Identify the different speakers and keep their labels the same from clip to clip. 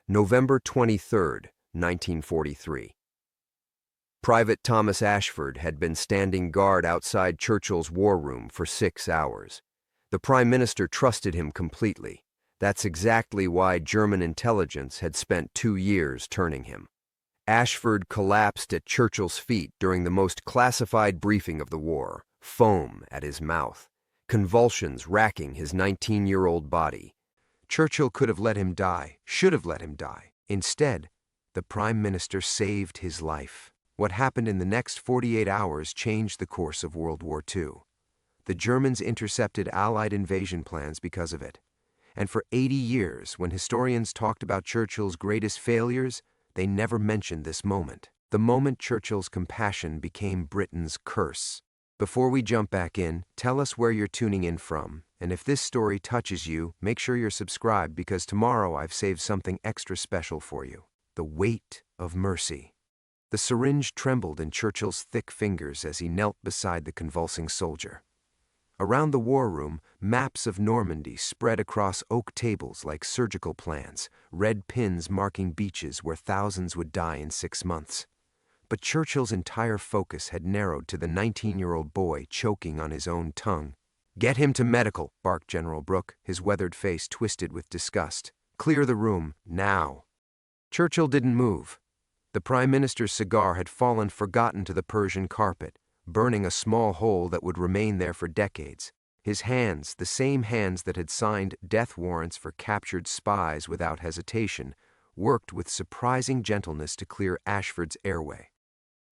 Speaker 1: November 23, 1943. Private Thomas Ashford had been standing guard outside Churchill's war room for 6 hours. The Prime Minister trusted him completely. That's exactly why German intelligence had spent 2 years turning him. Ashford collapsed at Churchill's feet during the most classified briefing of the war, foam at his mouth, convulsions racking his 19-year-old body. Churchill could have let him die, should have let him die. Instead, the Prime Minister saved his life. What happened in the next 48 hours changed the course of World War II. The Germans intercepted Allied invasion plans because of it. And for 80 years, when historians talked about Churchill's greatest failures, they never mentioned this moment. The moment Churchill's compassion became Britain's curse. Before we jump back in, tell us where you're tuning in from. And if this story touches you, make sure you're subscribed because tomorrow I've saved something extra special for you. The weight of mercy. The syringe trembled in Churchill's thick fingers as he knelt beside the convulsing soldier. Around the war room, maps of Normandy spread across oak tables like surgical plans, red pins marking beaches where thousands would die in 6 months. But Churchill's entire focus had narrowed to the 19-year-old boy choking on his own tongue. "Get him to medical," barked General Brooke, his weathered face twisted with disgust. "Clear the room, now." Churchill didn't move. The Prime Minister's cigar had fallen forgotten to the Persian carpet, burning a small hole that would remain there for decades. His hands, the same hands that had signed death warrants for captured spies without hesitation, worked with surprising gentleness to clear Ashford's airway.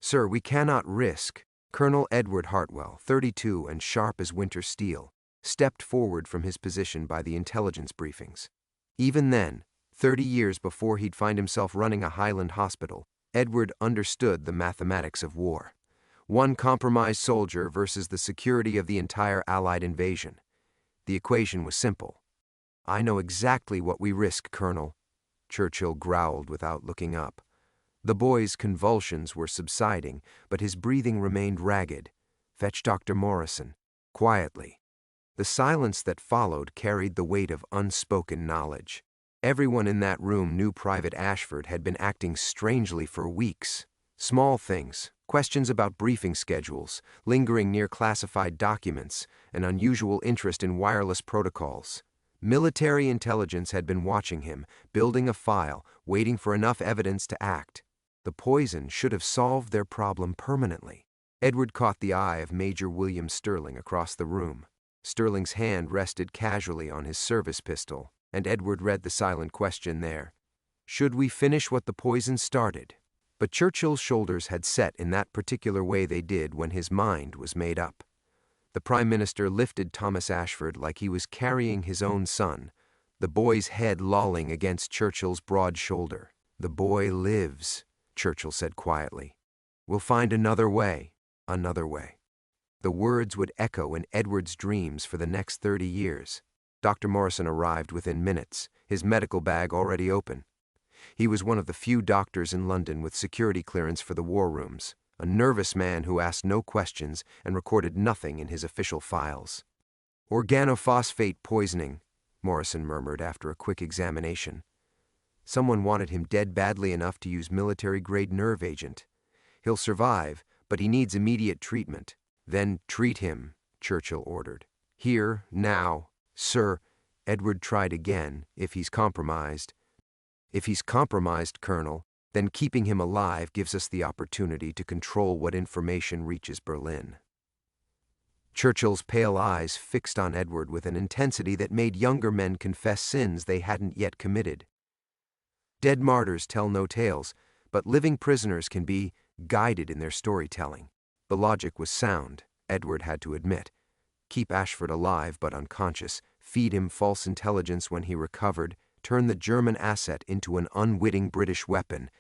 Speaker 1: "Sir, we cannot risk." Colonel Edward Hartwell, 32 and sharp as winter steel, stepped forward from his position by the intelligence briefings. Even then, 30 years before he'd find himself running a Highland hospital, Edward understood the mathematics of war. One compromised soldier versus the security of the entire Allied invasion. The equation was simple. "I know exactly what we risk, Colonel," Churchill growled without looking up. The boy's convulsions were subsiding, but his breathing remained ragged. "Fetch Dr. Morrison." Quietly. The silence that followed carried the weight of unspoken knowledge. Everyone in that room knew Private Ashford had been acting strangely for weeks. Small things, questions about briefing schedules, lingering near classified documents, an unusual interest in wireless protocols. Military intelligence had been watching him, building a file, waiting for enough evidence to act. The poison should have solved their problem permanently. Edward caught the eye of Major William Sterling across the room. Sterling's hand rested casually on his service pistol, and Edward read the silent question there. Should we finish what the poison started? But Churchill's shoulders had set in that particular way they did when his mind was made up. The Prime Minister lifted Thomas Ashford like he was carrying his own son, the boy's head lolling against Churchill's broad shoulder. "The boy lives," Churchill said quietly. "We'll find another way, another way." The words would echo in Edward's dreams for the next 30 years. Dr. Morrison arrived within minutes, his medical bag already open. He was one of the few doctors in London with security clearance for the war rooms, a nervous man who asked no questions and recorded nothing in his official files. "Organophosphate poisoning," Morrison murmured after a quick examination. "Someone wanted him dead badly enough to use military-grade nerve agent. He'll survive, but he needs immediate treatment." "Then treat him," Churchill ordered. "Here, now." "Sir," Edward tried again, "if he's compromised." "If he's compromised, Colonel, then keeping him alive gives us the opportunity to control what information reaches Berlin." Churchill's pale eyes fixed on Edward with an intensity that made younger men confess sins they hadn't yet committed. Dead martyrs tell no tales, but living prisoners can be guided in their storytelling. The logic was sound, Edward had to admit. Keep Ashford alive but unconscious, feed him false intelligence when he recovered, turn the German asset into an unwitting British weapon.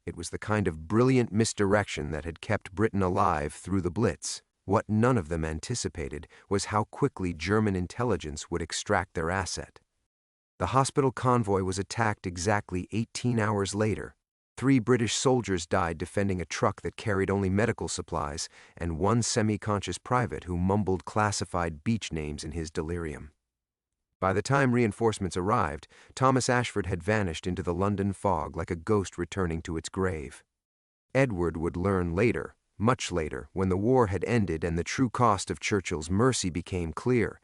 Speaker 1: It was the kind of brilliant misdirection that had kept Britain alive through the Blitz. What none of them anticipated was how quickly German intelligence would extract their asset. The hospital convoy was attacked exactly 18 hours later. 3 British soldiers died defending a truck that carried only medical supplies, and 1 semi-conscious private who mumbled classified beach names in his delirium. By the time reinforcements arrived, Thomas Ashford had vanished into the London fog like a ghost returning to its grave. Edward would learn later, much later, when the war had ended and the true cost of Churchill's mercy became clear,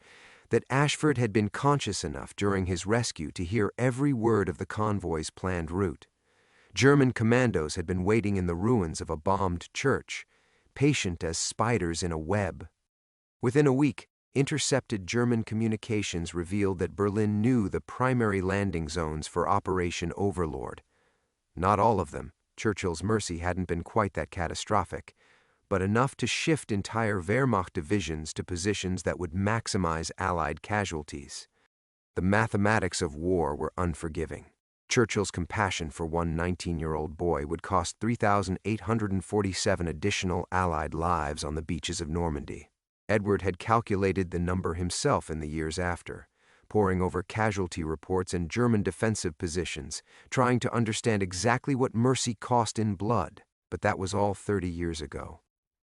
Speaker 1: that Ashford had been conscious enough during his rescue to hear every word of the convoy's planned route. German commandos had been waiting in the ruins of a bombed church, patient as spiders in a web. Within a week, intercepted German communications revealed that Berlin knew the primary landing zones for Operation Overlord. Not all of them. Churchill's mercy hadn't been quite that catastrophic, but enough to shift entire Wehrmacht divisions to positions that would maximize Allied casualties. The mathematics of war were unforgiving. Churchill's compassion for one 19-year-old boy would cost 3,847 additional Allied lives on the beaches of Normandy. Edward had calculated the number himself in the years after, poring over casualty reports and German defensive positions, trying to understand exactly what mercy cost in blood. But that was all 30 years ago.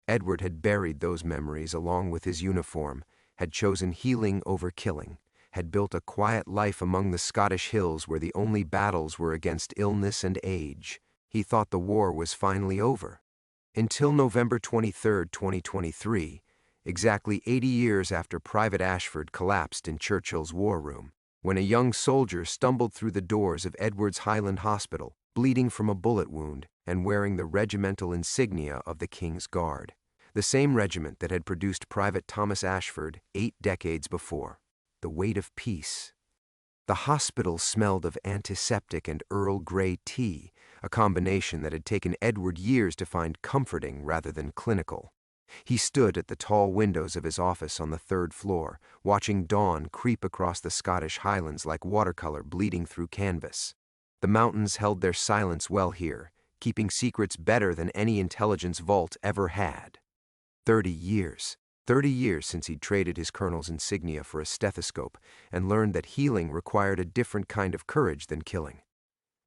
Speaker 1: Edward had buried those memories along with his uniform, had chosen healing over killing, had built a quiet life among the Scottish hills where the only battles were against illness and age. He thought the war was finally over. Until November 23, 2023, exactly 80 years after Private Ashford collapsed in Churchill's war room, when a young soldier stumbled through the doors of Edward's Highland Hospital, bleeding from a bullet wound and wearing the regimental insignia of the King's Guard, the same regiment that had produced Private Thomas Ashford 8 decades before. The weight of peace. The hospital smelled of antiseptic and Earl Grey tea, a combination that had taken Edward years to find comforting rather than clinical. He stood at the tall windows of his office on the 3rd floor, watching dawn creep across the Scottish Highlands like watercolor bleeding through canvas. The mountains held their silence well here, keeping secrets better than any intelligence vault ever had. 30 years. 30 years since he'd traded his colonel's insignia for a stethoscope and learned that healing required a different kind of courage than killing.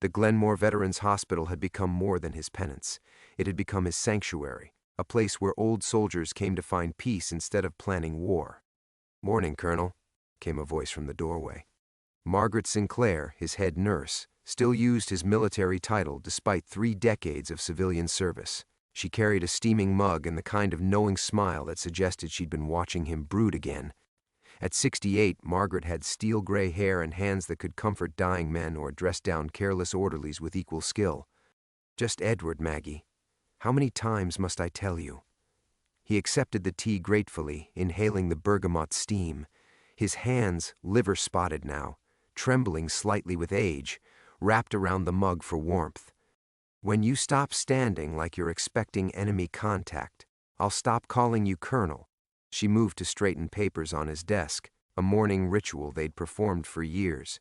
Speaker 1: The Glenmore Veterans Hospital had become more than his penance. It had become his sanctuary, a place where old soldiers came to find peace instead of planning war. "Morning, Colonel," came a voice from the doorway. Margaret Sinclair, his head nurse, still used his military title despite 3 decades of civilian service. She carried a steaming mug and the kind of knowing smile that suggested she'd been watching him brood again. At 68, Margaret had steel-gray hair and hands that could comfort dying men or dress down careless orderlies with equal skill. "Just Edward, Maggie. How many times must I tell you?" He accepted the tea gratefully, inhaling the bergamot steam. His hands, liver-spotted now, trembling slightly with age, wrapped around the mug for warmth. "When you stop standing like you're expecting enemy contact, I'll stop calling you Colonel." She moved to straighten papers on his desk, a morning ritual they'd performed for years.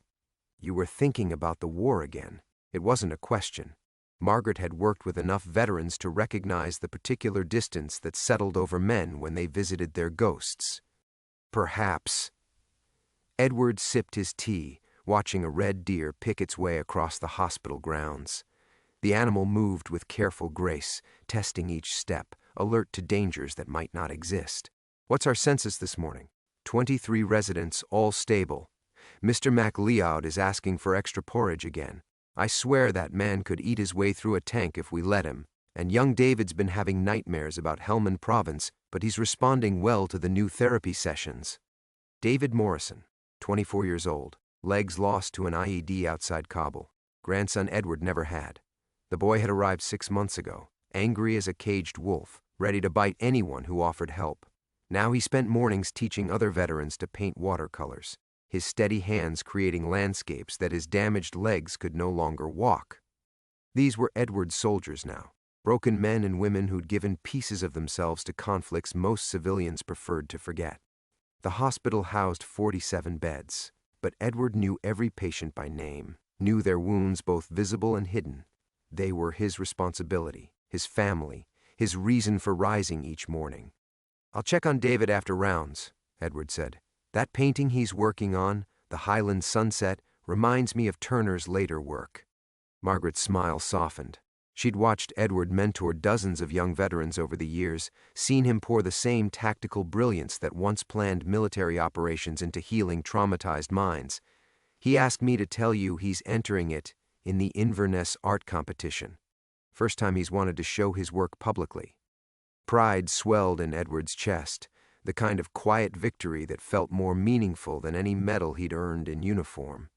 Speaker 1: "You were thinking about the war again." It wasn't a question. Margaret had worked with enough veterans to recognize the particular distance that settled over men when they visited their ghosts. "Perhaps." Edward sipped his tea, watching a red deer pick its way across the hospital grounds. The animal moved with careful grace, testing each step, alert to dangers that might not exist. "What's our census this morning?" 23 residents, all stable. Mr. MacLeod is asking for extra porridge again. I swear that man could eat his way through a tank if we let him. And young David's been having nightmares about Helmand Province, but he's responding well to the new therapy sessions. David Morrison, 24 years old, legs lost to an IED outside Kabul. Grandson Edward never had. The boy had arrived 6 months ago, angry as a caged wolf, ready to bite anyone who offered help. Now he spent mornings teaching other veterans to paint watercolors, his steady hands creating landscapes that his damaged legs could no longer walk. These were Edward's soldiers now, broken men and women who'd given pieces of themselves to conflicts most civilians preferred to forget. The hospital housed 47 beds, but Edward knew every patient by name, knew their wounds both visible and hidden. They were his responsibility, his family, his reason for rising each morning. "I'll check on David after rounds," Edward said. "That painting he's working on, the Highland Sunset, reminds me of Turner's later work." Margaret's smile softened. She'd watched Edward mentor dozens of young veterans over the years, seen him pour the same tactical brilliance that once planned military operations into healing traumatized minds. He asked me to tell you he's entering it in the Inverness art competition. First time he's wanted to show his work publicly. Pride swelled in Edward's chest, the kind of quiet victory that felt more meaningful than any medal he'd earned in uniform.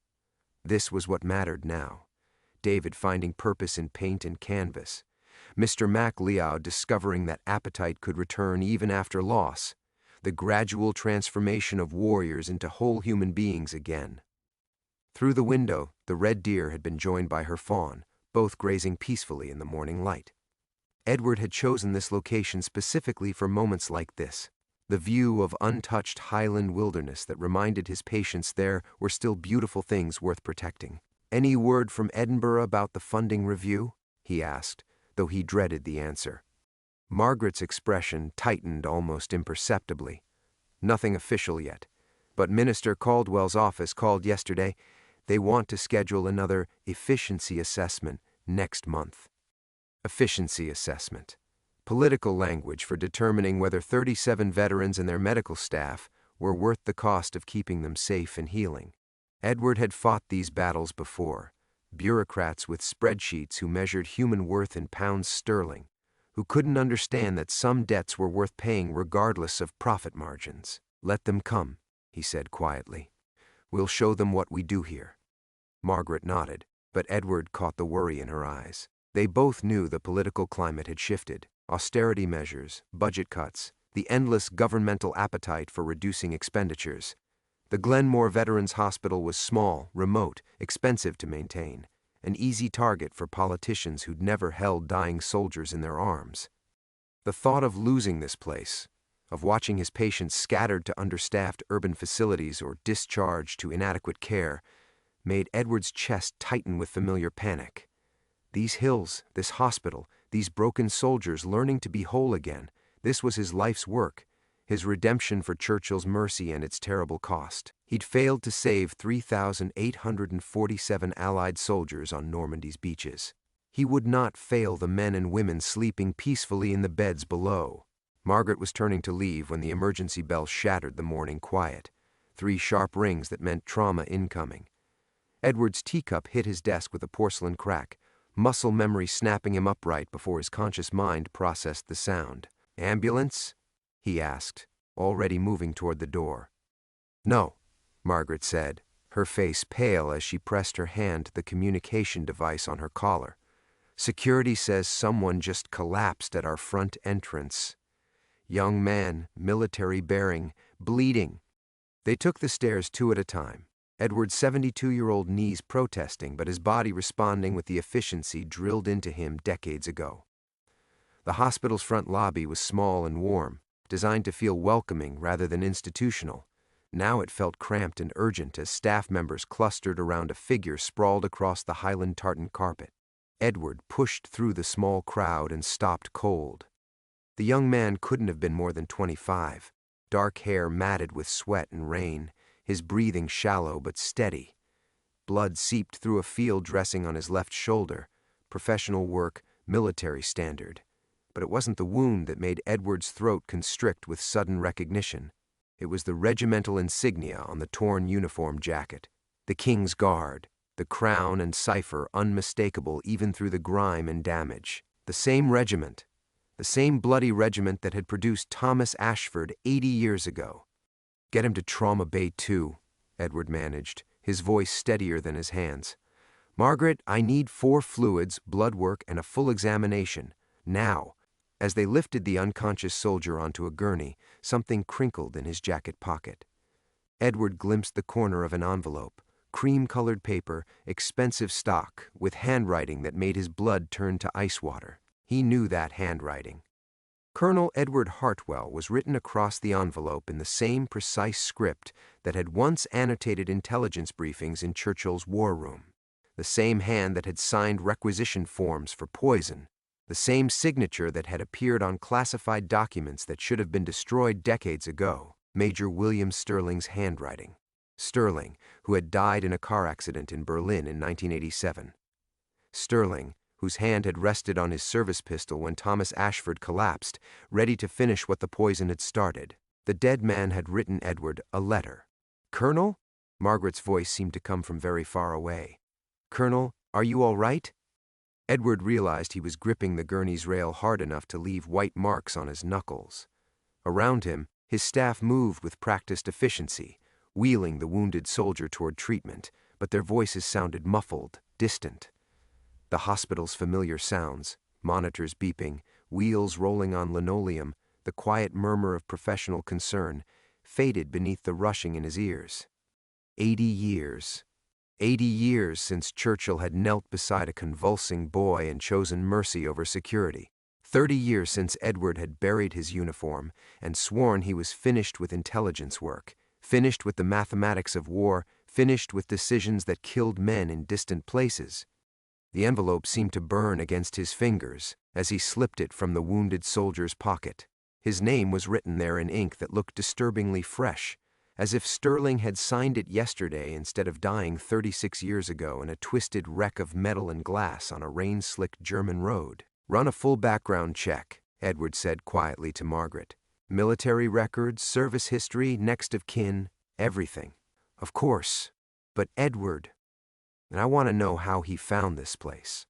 Speaker 1: This was what mattered now. David finding purpose in paint and canvas. Mr. MacLeod discovering that appetite could return even after loss. The gradual transformation of warriors into whole human beings again. Through the window, the red deer had been joined by her fawn, both grazing peacefully in the morning light. Edward had chosen this location specifically for moments like this. The view of untouched highland wilderness that reminded his patients there were still beautiful things worth protecting. "Any word from Edinburgh about the funding review?" he asked, though he dreaded the answer. Margaret's expression tightened almost imperceptibly. "Nothing official yet, but Minister Caldwell's office called yesterday. They want to schedule another efficiency assessment next month." Efficiency assessment. Political language for determining whether 37 veterans and their medical staff were worth the cost of keeping them safe and healing. Edward had fought these battles before. Bureaucrats with spreadsheets who measured human worth in pounds sterling, who couldn't understand that some debts were worth paying regardless of profit margins. "Let them come," he said quietly. "We'll show them what we do here." Margaret nodded, but Edward caught the worry in her eyes. They both knew the political climate had shifted. Austerity measures, budget cuts, the endless governmental appetite for reducing expenditures. The Glenmore Veterans Hospital was small, remote, expensive to maintain, an easy target for politicians who'd never held dying soldiers in their arms. The thought of losing this place, of watching his patients scattered to understaffed urban facilities or discharged to inadequate care, made Edward's chest tighten with familiar panic. These hills, this hospital, these broken soldiers learning to be whole again, this was his life's work, his redemption for Churchill's mercy and its terrible cost. He'd failed to save 3,847 Allied soldiers on Normandy's beaches. He would not fail the men and women sleeping peacefully in the beds below. Margaret was turning to leave when the emergency bell shattered the morning quiet. 3 sharp rings that meant trauma incoming. Edward's teacup hit his desk with a porcelain crack, muscle memory snapping him upright before his conscious mind processed the sound. "Ambulance?" he asked, already moving toward the door. "No," Margaret said, her face pale as she pressed her hand to the communication device on her collar. "Security says someone just collapsed at our front entrance. Young man, military bearing, bleeding." They took the stairs 2 at a time, Edward's 72-year-old knees protesting, but his body responding with the efficiency drilled into him decades ago. The hospital's front lobby was small and warm, designed to feel welcoming rather than institutional. Now it felt cramped and urgent as staff members clustered around a figure sprawled across the Highland tartan carpet. Edward pushed through the small crowd and stopped cold. The young man couldn't have been more than 25, dark hair matted with sweat and rain, his breathing shallow but steady. Blood seeped through a field dressing on his left shoulder, professional work, military standard. But it wasn't the wound that made Edward's throat constrict with sudden recognition. It was the regimental insignia on the torn uniform jacket. The King's Guard, the crown and cipher unmistakable even through the grime and damage. The same regiment, the same bloody regiment that had produced Thomas Ashford 80 years ago. "Get him to Trauma Bay 2, Edward managed, his voice steadier than his hands. "Margaret, I need 4 fluids, blood work, and a full examination. Now." As they lifted the unconscious soldier onto a gurney, something crinkled in his jacket pocket. Edward glimpsed the corner of an envelope, cream-colored paper, expensive stock, with handwriting that made his blood turn to ice water. He knew that handwriting. Colonel Edward Hartwell was written across the envelope in the same precise script that had once annotated intelligence briefings in Churchill's war room. The same hand that had signed requisition forms for poison. The same signature that had appeared on classified documents that should have been destroyed decades ago. Major William Sterling's handwriting. Sterling, who had died in a car accident in Berlin in 1987. Sterling, whose hand had rested on his service pistol when Thomas Ashford collapsed, ready to finish what the poison had started. The dead man had written Edward a letter. "Colonel?" Margaret's voice seemed to come from very far away. "Colonel, are you all right?" Edward realized he was gripping the gurney's rail hard enough to leave white marks on his knuckles. Around him, his staff moved with practiced efficiency, wheeling the wounded soldier toward treatment, but their voices sounded muffled, distant. The hospital's familiar sounds, monitors beeping, wheels rolling on linoleum, the quiet murmur of professional concern, faded beneath the rushing in his ears. 80 years. 80 years since Churchill had knelt beside a convulsing boy and chosen mercy over security. 30 years since Edward had buried his uniform and sworn he was finished with intelligence work, finished with the mathematics of war, finished with decisions that killed men in distant places. The envelope seemed to burn against his fingers as he slipped it from the wounded soldier's pocket. His name was written there in ink that looked disturbingly fresh, as if Sterling had signed it yesterday instead of dying 36 years ago in a twisted wreck of metal and glass on a rain-slicked German road. "Run a full background check," Edward said quietly to Margaret. "Military records, service history, next of kin, everything." "Of course. But Edward, and I want to know how he found this place.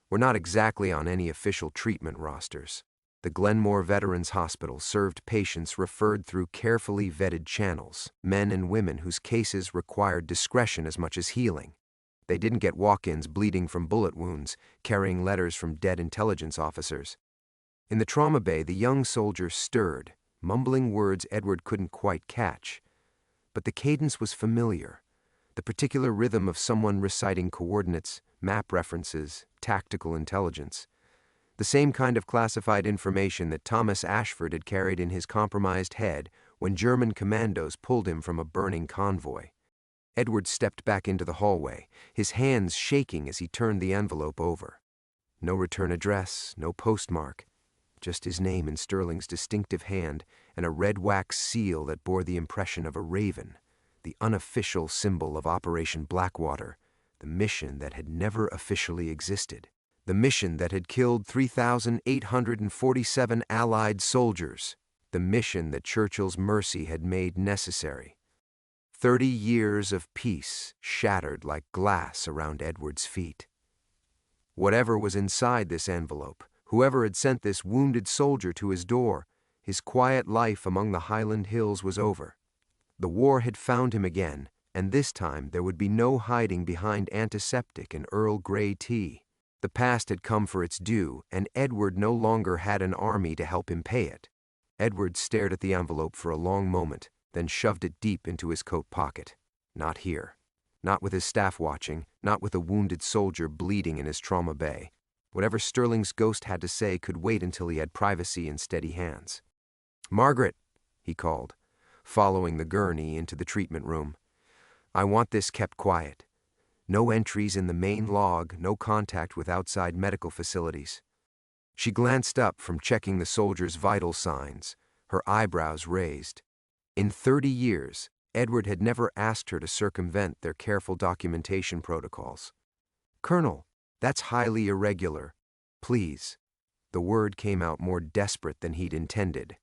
Speaker 1: We're not exactly on any official treatment rosters. The Glenmore Veterans Hospital served patients referred through carefully vetted channels, men and women whose cases required discretion as much as healing. They didn't get walk-ins bleeding from bullet wounds, carrying letters from dead intelligence officers. In the trauma bay, the young soldier stirred, mumbling words Edward couldn't quite catch. But the cadence was familiar, the particular rhythm of someone reciting coordinates, map references, tactical intelligence. The same kind of classified information that Thomas Ashford had carried in his compromised head when German commandos pulled him from a burning convoy. Edward stepped back into the hallway, his hands shaking as he turned the envelope over. No return address, no postmark, just his name in Sterling's distinctive hand and a red wax seal that bore the impression of a raven, the unofficial symbol of Operation Blackwater, the mission that had never officially existed. The mission that had killed 3,847 Allied soldiers, the mission that Churchill's mercy had made necessary. 30 years of peace shattered like glass around Edward's feet. Whatever was inside this envelope, whoever had sent this wounded soldier to his door, his quiet life among the Highland hills was over. The war had found him again, and this time there would be no hiding behind antiseptic and Earl Grey tea. The past had come for its due, and Edward no longer had an army to help him pay it. Edward stared at the envelope for a long moment, then shoved it deep into his coat pocket. Not here. Not with his staff watching, not with a wounded soldier bleeding in his trauma bay. Whatever Sterling's ghost had to say could wait until he had privacy and steady hands. "Margaret," he called, following the gurney into the treatment room. "I want this kept quiet. No entries in the main log, no contact with outside medical facilities." She glanced up from checking the soldier's vital signs, her eyebrows raised. In 30 years, Edward had never asked her to circumvent their careful documentation protocols. "Colonel, that's highly irregular. Please." The word came out more desperate than he'd intended.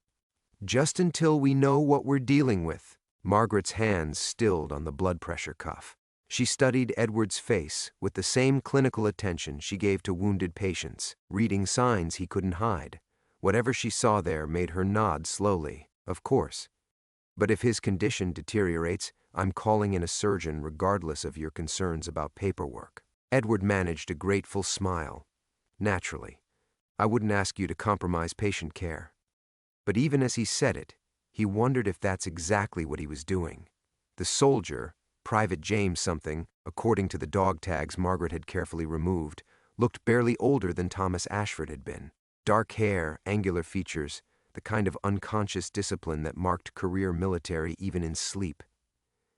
Speaker 1: "Just until we know what we're dealing with." Margaret's hands stilled on the blood pressure cuff. She studied Edward's face with the same clinical attention she gave to wounded patients, reading signs he couldn't hide. Whatever she saw there made her nod slowly. "Of course. But if his condition deteriorates, I'm calling in a surgeon regardless of your concerns about paperwork." Edward managed a grateful smile. "Naturally. I wouldn't ask you to compromise patient care." But even as he said it, he wondered if that's exactly what he was doing. The soldier, Private James something, according to the dog tags Margaret had carefully removed, looked barely older than Thomas Ashford had been. Dark hair, angular features, the kind of unconscious discipline that marked career military even in sleep.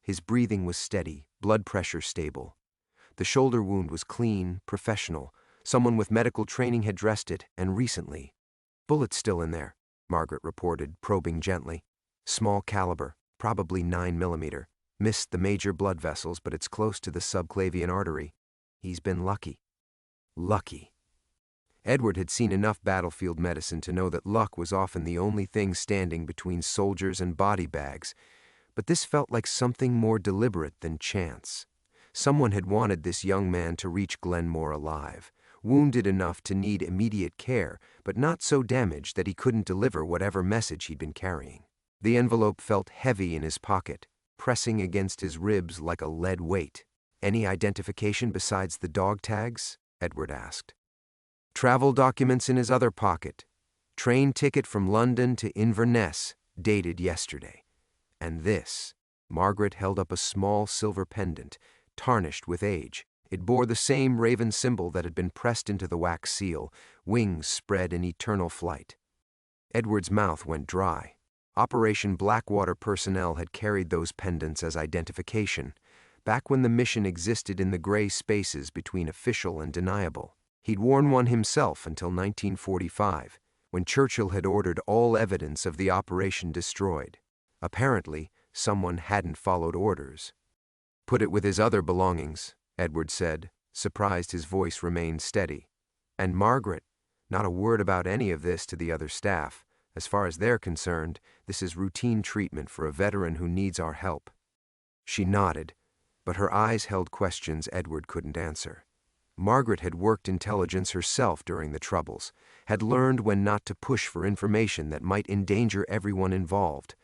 Speaker 1: His breathing was steady, blood pressure stable. The shoulder wound was clean, professional. Someone with medical training had dressed it, and recently. "Bullet's still in there," Margaret reported, probing gently. "Small caliber, probably 9mm. Missed the major blood vessels, but it's close to the subclavian artery. He's been lucky." Lucky. Edward had seen enough battlefield medicine to know that luck was often the only thing standing between soldiers and body bags, but this felt like something more deliberate than chance. Someone had wanted this young man to reach Glenmore alive, wounded enough to need immediate care, but not so damaged that he couldn't deliver whatever message he'd been carrying. The envelope felt heavy in his pocket, pressing against his ribs like a lead weight. "Any identification besides the dog tags?" Edward asked. Travel documents in his other pocket. Train ticket from London to Inverness, dated yesterday. And this. Margaret held up a small silver pendant, tarnished with age. It bore the same raven symbol that had been pressed into the wax seal, wings spread in eternal flight. Edward's mouth went dry. Operation Blackwater personnel had carried those pendants as identification, back when the mission existed in the gray spaces between official and deniable. He'd worn one himself until 1945, when Churchill had ordered all evidence of the operation destroyed. Apparently, someone hadn't followed orders. "Put it with his other belongings," Edward said, surprised his voice remained steady. "And Margaret, not a word about any of this to the other staff. As far as they're concerned, this is routine treatment for a veteran who needs our help." She nodded, but her eyes held questions Edward couldn't answer. Margaret had worked intelligence herself during the Troubles, had learned when not to push for information that might endanger everyone involved.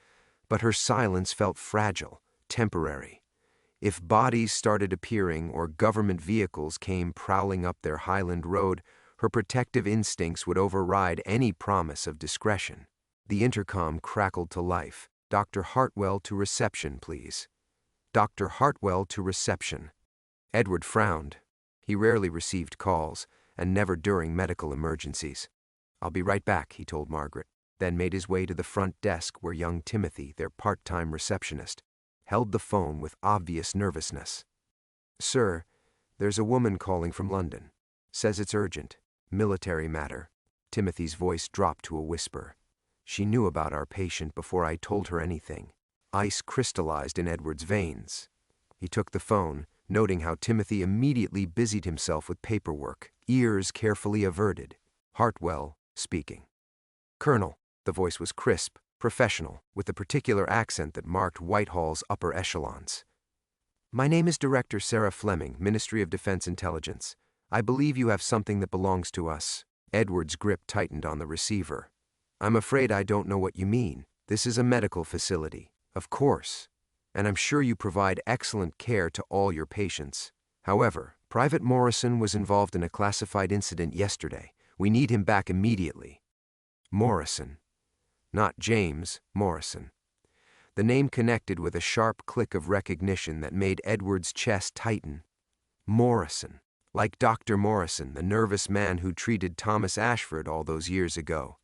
Speaker 1: But her silence felt fragile, temporary. If bodies started appearing or government vehicles came prowling up their Highland road, her protective instincts would override any promise of discretion. The intercom crackled to life. "Dr. Hartwell to reception, please." "Dr. Hartwell to reception." Edward frowned. He rarely received calls, and never during medical emergencies. "I'll be right back," he told Margaret, then made his way to the front desk where young Timothy, their part-time receptionist, held the phone with obvious nervousness. "Sir, there's a woman calling from London. Says it's urgent. Military matter." Timothy's voice dropped to a whisper. "She knew about our patient before I told her anything." Ice crystallized in Edward's veins. He took the phone, noting how Timothy immediately busied himself with paperwork, ears carefully averted. "Hartwell speaking." "Colonel," the voice was crisp, professional, with the particular accent that marked Whitehall's upper echelons. "My name is Director Sarah Fleming, Ministry of Defense Intelligence. I believe you have something that belongs to us." Edward's grip tightened on the receiver. "I'm afraid I don't know what you mean. This is a medical facility, of course, and I'm sure you provide excellent care to all your patients. However, Private Morrison was involved in a classified incident yesterday. We need him back immediately." Morrison. Not James Morrison. The name connected with a sharp click of recognition that made Edward's chest tighten. Morrison. Like Dr. Morrison, the nervous man who treated Thomas Ashford all those years ago.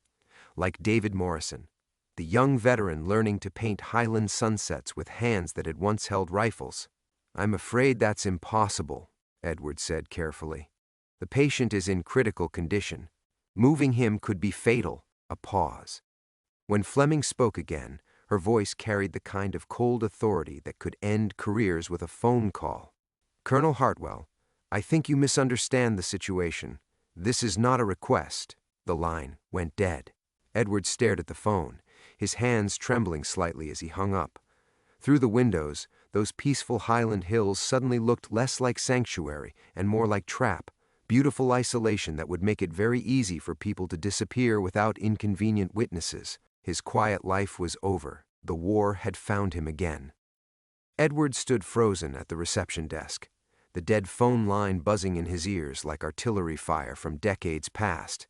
Speaker 1: Like David Morrison, the young veteran learning to paint Highland sunsets with hands that had once held rifles. "I'm afraid that's impossible," Edward said carefully. "The patient is in critical condition. Moving him could be fatal." A pause. When Fleming spoke again, her voice carried the kind of cold authority that could end careers with a phone call. "Colonel Hartwell, I think you misunderstand the situation. This is not a request." The line went dead. Edward stared at the phone, his hands trembling slightly as he hung up. Through the windows, those peaceful Highland hills suddenly looked less like sanctuary and more like trap, beautiful isolation that would make it very easy for people to disappear without inconvenient witnesses. His quiet life was over. The war had found him again. Edward stood frozen at the reception desk, the dead phone line buzzing in his ears like artillery fire from decades past.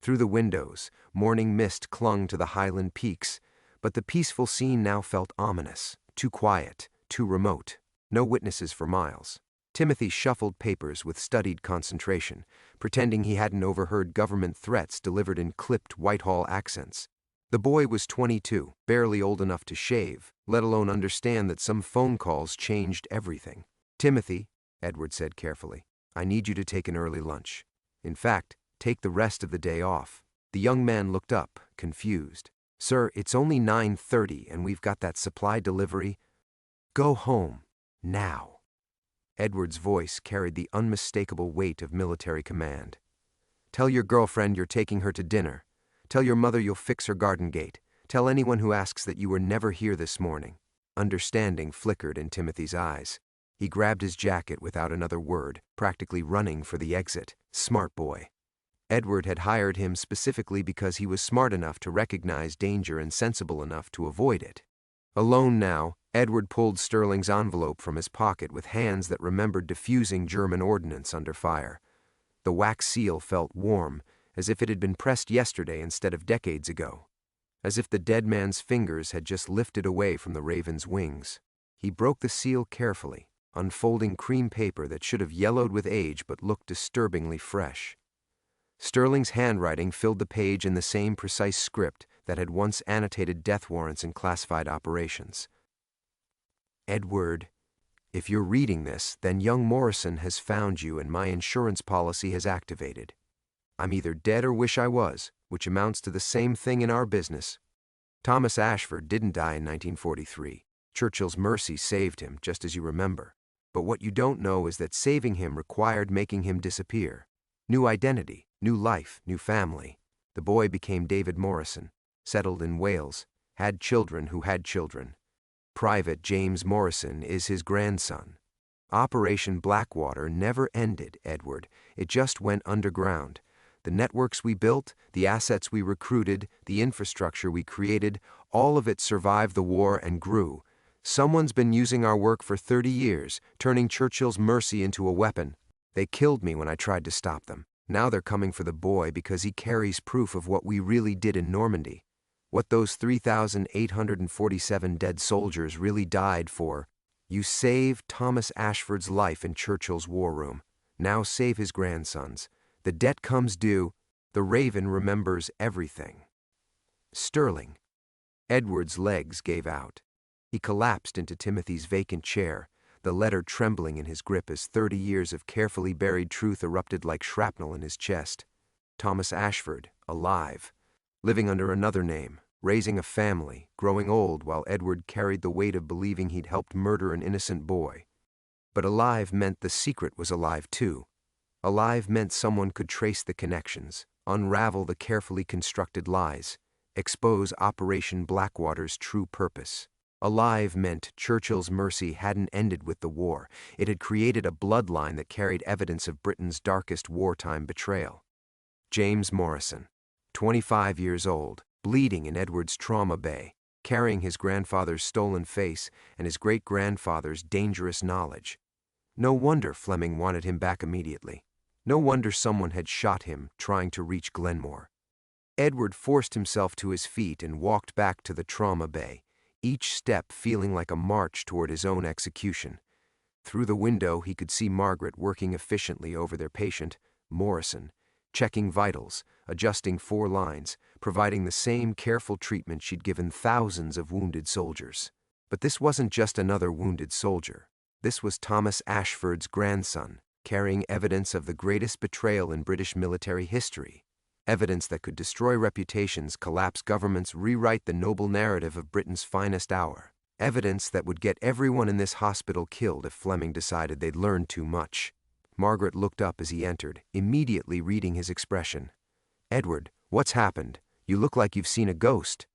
Speaker 1: Through the windows, morning mist clung to the Highland peaks, but the peaceful scene now felt ominous, too quiet, too remote. No witnesses for miles. Timothy shuffled papers with studied concentration, pretending he hadn't overheard government threats delivered in clipped Whitehall accents. The boy was 22, barely old enough to shave, let alone understand that some phone calls changed everything. "Timothy," Edward said carefully, "I need you to take an early lunch. In fact, take the rest of the day off." The young man looked up, confused. "Sir, it's only 9:30 and we've got that supply delivery." "Go home. Now." Edward's voice carried the unmistakable weight of military command. "Tell your girlfriend you're taking her to dinner. Tell your mother you'll fix her garden gate. Tell anyone who asks that you were never here this morning." Understanding flickered in Timothy's eyes. He grabbed his jacket without another word, practically running for the exit. Smart boy. Edward had hired him specifically because he was smart enough to recognize danger and sensible enough to avoid it. Alone now, Edward pulled Sterling's envelope from his pocket with hands that remembered diffusing German ordnance under fire. The wax seal felt warm, as if it had been pressed yesterday instead of decades ago. As if the dead man's fingers had just lifted away from the raven's wings. He broke the seal carefully, unfolding cream paper that should have yellowed with age but looked disturbingly fresh. Sterling's handwriting filled the page in the same precise script that had once annotated death warrants in classified operations. "Edward, if you're reading this, then young Morrison has found you and my insurance policy has activated. I'm either dead or wish I was, which amounts to the same thing in our business. Thomas Ashford didn't die in 1943. Churchill's mercy saved him, just as you remember. But what you don't know is that saving him required making him disappear. New identity, new life, new family. The boy became David Morrison, settled in Wales, had children who had children. Private James Morrison is his grandson. Operation Blackwater never ended, Edward. It just went underground. The networks we built, the assets we recruited, the infrastructure we created, all of it survived the war and grew. Someone's been using our work for 30 years, turning Churchill's mercy into a weapon. They killed me when I tried to stop them. Now they're coming for the boy because he carries proof of what we really did in Normandy. What those 3,847 dead soldiers really died for. You saved Thomas Ashford's life in Churchill's war room. Now save his grandson's. The debt comes due. The Raven remembers everything." Sterling. Edward's legs gave out. He collapsed into Timothy's vacant chair, the letter trembling in his grip as 30 years of carefully buried truth erupted like shrapnel in his chest. Thomas Ashford, alive, living under another name, raising a family, growing old while Edward carried the weight of believing he'd helped murder an innocent boy. But alive meant the secret was alive too. Alive meant someone could trace the connections, unravel the carefully constructed lies, expose Operation Blackwater's true purpose. Alive meant Churchill's mercy hadn't ended with the war. It had created a bloodline that carried evidence of Britain's darkest wartime betrayal. James Morrison, 25 years old, bleeding in Edward's trauma bay, carrying his grandfather's stolen face and his great-grandfather's dangerous knowledge. No wonder Fleming wanted him back immediately. No wonder someone had shot him trying to reach Glenmore. Edward forced himself to his feet and walked back to the trauma bay, each step feeling like a march toward his own execution. Through the window he could see Margaret working efficiently over their patient, Morrison, checking vitals, adjusting 4 lines, providing the same careful treatment she'd given thousands of wounded soldiers. But this wasn't just another wounded soldier. This was Thomas Ashford's grandson, carrying evidence of the greatest betrayal in British military history. Evidence that could destroy reputations, collapse governments, rewrite the noble narrative of Britain's finest hour. Evidence that would get everyone in this hospital killed if Fleming decided they'd learned too much. Margaret looked up as he entered, immediately reading his expression. "Edward, what's happened? You look like you've seen a ghost."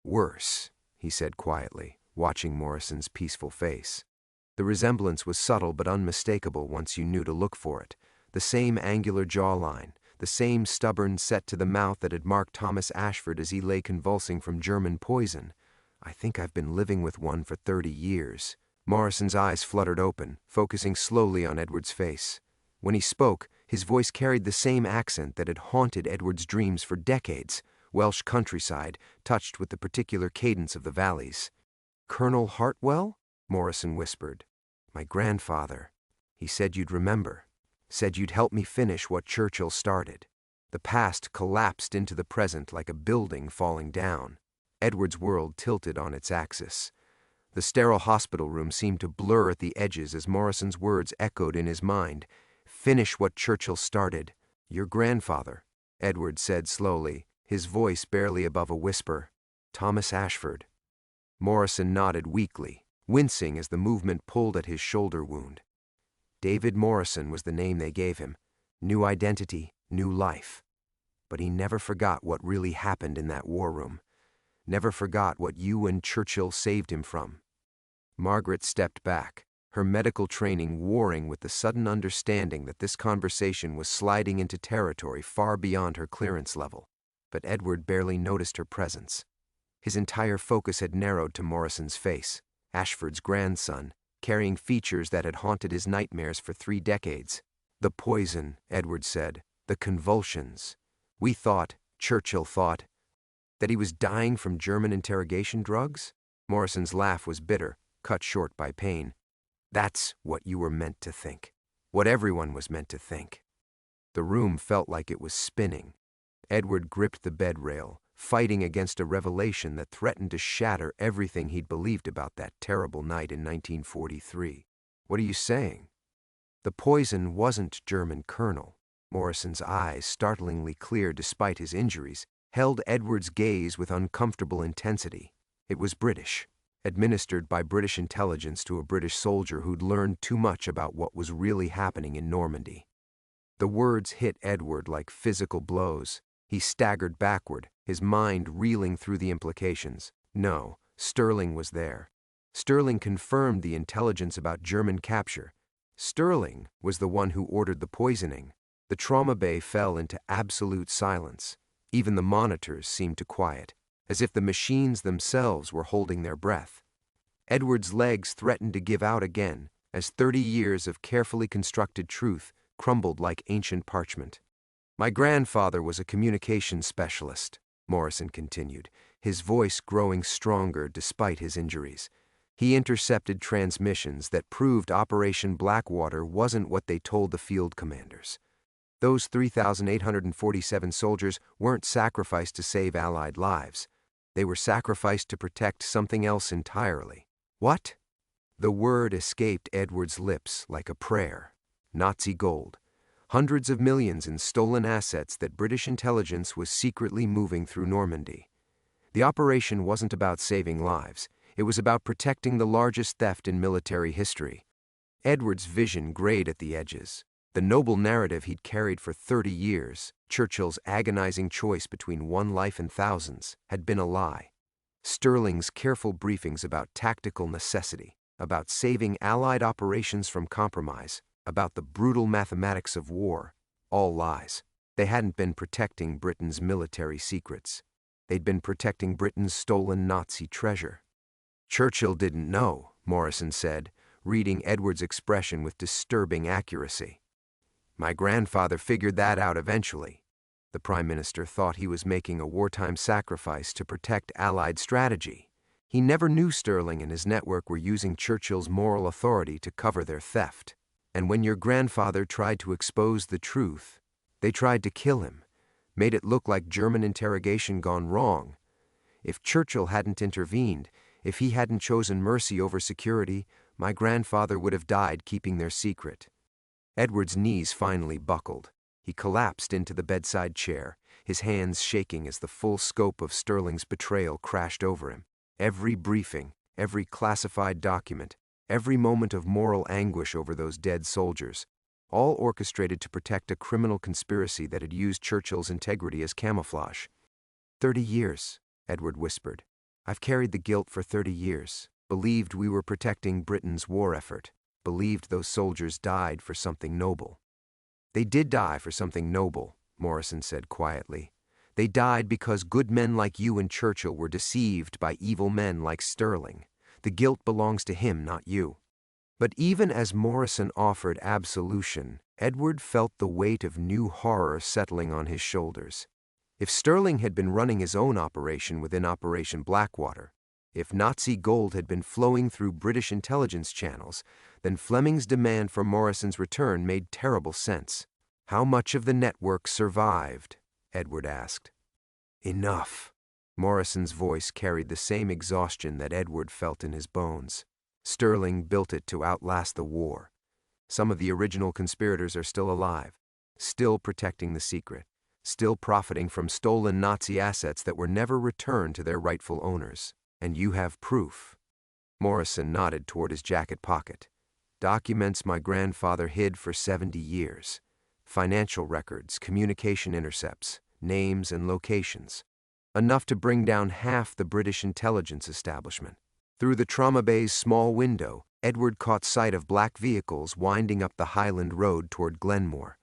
Speaker 1: "Worse," he said quietly, watching Morrison's peaceful face. The resemblance was subtle but unmistakable once you knew to look for it. The same angular jawline, the same stubborn set to the mouth that had marked Thomas Ashford as he lay convulsing from German poison. "I think I've been living with one for 30 years. Morrison's eyes fluttered open, focusing slowly on Edward's face. When he spoke, his voice carried the same accent that had haunted Edward's dreams for decades, Welsh countryside, touched with the particular cadence of the valleys. "Colonel Hartwell?" Morrison whispered. "My grandfather. He said you'd remember. Said you'd help me finish what Churchill started." The past collapsed into the present like a building falling down. Edward's world tilted on its axis. The sterile hospital room seemed to blur at the edges as Morrison's words echoed in his mind. "Finish what Churchill started." "Your grandfather," Edward said slowly, his voice barely above a whisper. "Thomas Ashford." Morrison nodded weakly, wincing as the movement pulled at his shoulder wound. David Morrison was the name they gave him. New identity, new life. But he never forgot what really happened in that war room. Never forgot what you and Churchill saved him from. Margaret stepped back, her medical training warring with the sudden understanding that this conversation was sliding into territory far beyond her clearance level. But Edward barely noticed her presence. His entire focus had narrowed to Morrison's face, Ashford's grandson, carrying features that had haunted his nightmares for 3 decades. The poison, Edward said, the convulsions. We thought, Churchill thought, that he was dying from German interrogation drugs? Morrison's laugh was bitter, cut short by pain. That's what you were meant to think. What everyone was meant to think. The room felt like it was spinning. Edward gripped the bed rail, fighting against a revelation that threatened to shatter everything he'd believed about that terrible night in 1943. What are you saying? The poison wasn't German Colonel. Morrison's eyes, startlingly clear despite his injuries, held Edward's gaze with uncomfortable intensity. It was British, administered by British intelligence to a British soldier who'd learned too much about what was really happening in Normandy. The words hit Edward like physical blows. He staggered backward, his mind reeling through the implications. No, Sterling was there. Sterling confirmed the intelligence about German capture. Sterling was the one who ordered the poisoning. The trauma bay fell into absolute silence. Even the monitors seemed to quiet, as if the machines themselves were holding their breath. Edward's legs threatened to give out again, as 30 years of carefully constructed truth crumbled like ancient parchment. My grandfather was a communications specialist, Morrison continued, his voice growing stronger despite his injuries. He intercepted transmissions that proved Operation Blackwater wasn't what they told the field commanders. Those 3,847 soldiers weren't sacrificed to save Allied lives. They were sacrificed to protect something else entirely. What? The word escaped Edward's lips like a prayer. Nazi gold. Hundreds of millions in stolen assets that British intelligence was secretly moving through Normandy. The operation wasn't about saving lives. It was about protecting the largest theft in military history. Edward's vision grayed at the edges. The noble narrative he'd carried for 30 years, Churchill's agonizing choice between one life and thousands, had been a lie. Sterling's careful briefings about tactical necessity, about saving Allied operations from compromise, about the brutal mathematics of war, all lies. They hadn't been protecting Britain's military secrets. They'd been protecting Britain's stolen Nazi treasure. Churchill didn't know, Morrison said, reading Edward's expression with disturbing accuracy. My grandfather figured that out eventually. The Prime Minister thought he was making a wartime sacrifice to protect Allied strategy. He never knew Sterling and his network were using Churchill's moral authority to cover their theft. And when your grandfather tried to expose the truth, they tried to kill him, made it look like German interrogation gone wrong. If Churchill hadn't intervened, if he hadn't chosen mercy over security, my grandfather would have died keeping their secret. Edward's knees finally buckled. He collapsed into the bedside chair, his hands shaking as the full scope of Sterling's betrayal crashed over him. Every briefing, every classified document, every moment of moral anguish over those dead soldiers, all orchestrated to protect a criminal conspiracy that had used Churchill's integrity as camouflage. 30 years, Edward whispered. I've carried the guilt for 30 years, believed we were protecting Britain's war effort, believed those soldiers died for something noble. They did die for something noble, Morrison said quietly. They died because good men like you and Churchill were deceived by evil men like Sterling. The guilt belongs to him, not you. But even as Morrison offered absolution, Edward felt the weight of new horror settling on his shoulders. If Sterling had been running his own operation within Operation Blackwater, if Nazi gold had been flowing through British intelligence channels, then Fleming's demand for Morrison's return made terrible sense. How much of the network survived? Edward asked. Enough. Morrison's voice carried the same exhaustion that Edward felt in his bones. Sterling built it to outlast the war. Some of the original conspirators are still alive, still protecting the secret, still profiting from stolen Nazi assets that were never returned to their rightful owners. And you have proof. Morrison nodded toward his jacket pocket. Documents my grandfather hid for 70 years. Financial records, communication intercepts, names and locations. Enough to bring down half the British intelligence establishment. Through the trauma bay's small window, Edward caught sight of black vehicles winding up the Highland Road toward Glenmore.